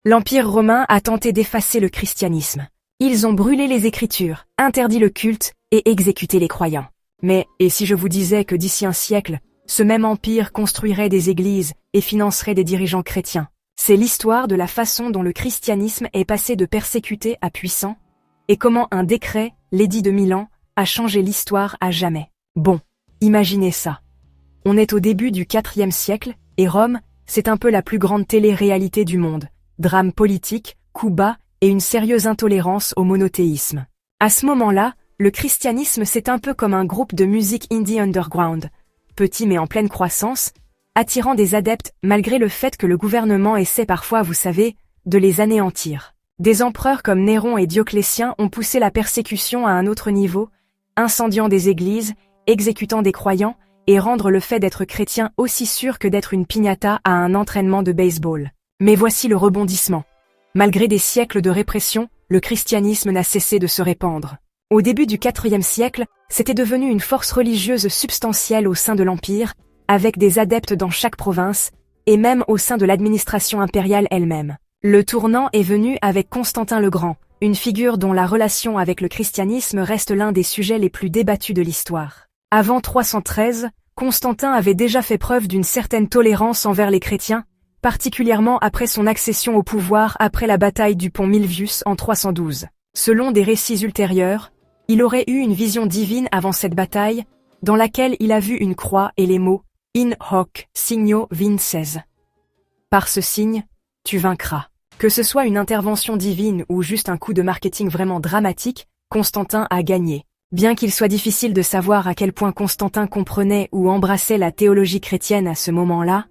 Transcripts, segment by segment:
L'Empire romain a tenté d'effacer le christianisme. Ils ont brûlé les Écritures, interdit le culte et exécuté les croyants. Mais, et si je vous disais que d'ici un siècle, ce même empire construirait des églises et financerait des dirigeants chrétiens? C'est l'histoire de la façon dont le christianisme est passé de persécuté à puissant, et comment un décret, l'édit de Milan, a changé l'histoire à jamais. Bon, imaginez ça. On est au début du IVe siècle, et Rome, c'est un peu la plus grande télé-réalité du monde. Drame politique, coups bas et une sérieuse intolérance au monothéisme. À ce moment-là, le christianisme c'est un peu comme un groupe de musique indie underground, petit mais en pleine croissance, attirant des adeptes malgré le fait que le gouvernement essaie parfois, vous savez, de les anéantir. Des empereurs comme Néron et Dioclétien ont poussé la persécution à un autre niveau, incendiant des églises, exécutant des croyants, et rendre le fait d'être chrétien aussi sûr que d'être une piñata à un entraînement de baseball. Mais voici le rebondissement. Malgré des siècles de répression, le christianisme n'a cessé de se répandre. Au début du IVe siècle, c'était devenu une force religieuse substantielle au sein de l'Empire, avec des adeptes dans chaque province, et même au sein de l'administration impériale elle-même. Le tournant est venu avec Constantin le Grand, une figure dont la relation avec le christianisme reste l'un des sujets les plus débattus de l'histoire. Avant 313, Constantin avait déjà fait preuve d'une certaine tolérance envers les chrétiens, particulièrement après son accession au pouvoir après la bataille du pont Milvius en 312. Selon des récits ultérieurs, il aurait eu une vision divine avant cette bataille, dans laquelle il a vu une croix et les mots « In hoc signo vinces ». Par ce signe, tu vaincras. Que ce soit une intervention divine ou juste un coup de marketing vraiment dramatique, Constantin a gagné. Bien qu'il soit difficile de savoir à quel point Constantin comprenait ou embrassait la théologie chrétienne à ce moment-là,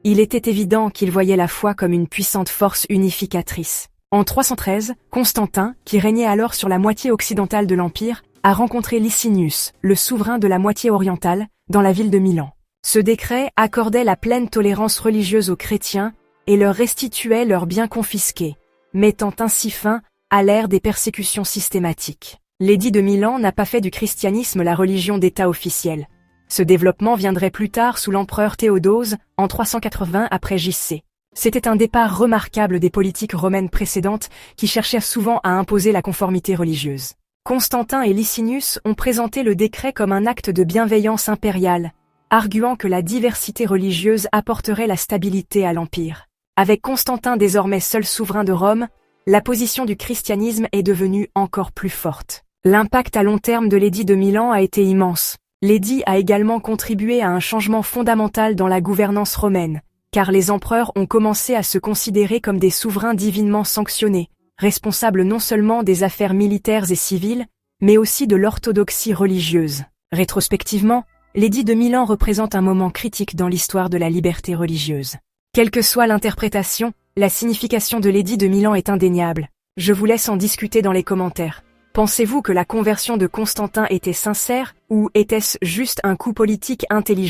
il était évident qu'il voyait la foi comme une puissante force unificatrice. En 313, Constantin, qui régnait alors sur la moitié occidentale de l'Empire, a rencontré Licinius, le souverain de la moitié orientale, dans la ville de Milan. Ce décret accordait la pleine tolérance religieuse aux chrétiens et leur restituait leurs biens confisqués, mettant ainsi fin à l'ère des persécutions systématiques. L'édit de Milan n'a pas fait du christianisme la religion d'État officielle. Ce développement viendrait plus tard sous l'empereur Théodose, en 380 après J.C. C'était un départ remarquable des politiques romaines précédentes qui cherchaient souvent à imposer la conformité religieuse. Constantin et Licinius ont présenté le décret comme un acte de bienveillance impériale, arguant que la diversité religieuse apporterait la stabilité à l'Empire. Avec Constantin désormais seul souverain de Rome, la position du christianisme est devenue encore plus forte. L'impact à long terme de l'édit de Milan a été immense. L'édit a également contribué à un changement fondamental dans la gouvernance romaine, car les empereurs ont commencé à se considérer comme des souverains divinement sanctionnés, responsables non seulement des affaires militaires et civiles, mais aussi de l'orthodoxie religieuse. Rétrospectivement, l'édit de Milan représente un moment critique dans l'histoire de la liberté religieuse. Quelle que soit l'interprétation, la signification de l'édit de Milan est indéniable. Je vous laisse en discuter dans les commentaires. Pensez-vous que la conversion de Constantin était sincère, ou était-ce juste un coup politique intelligent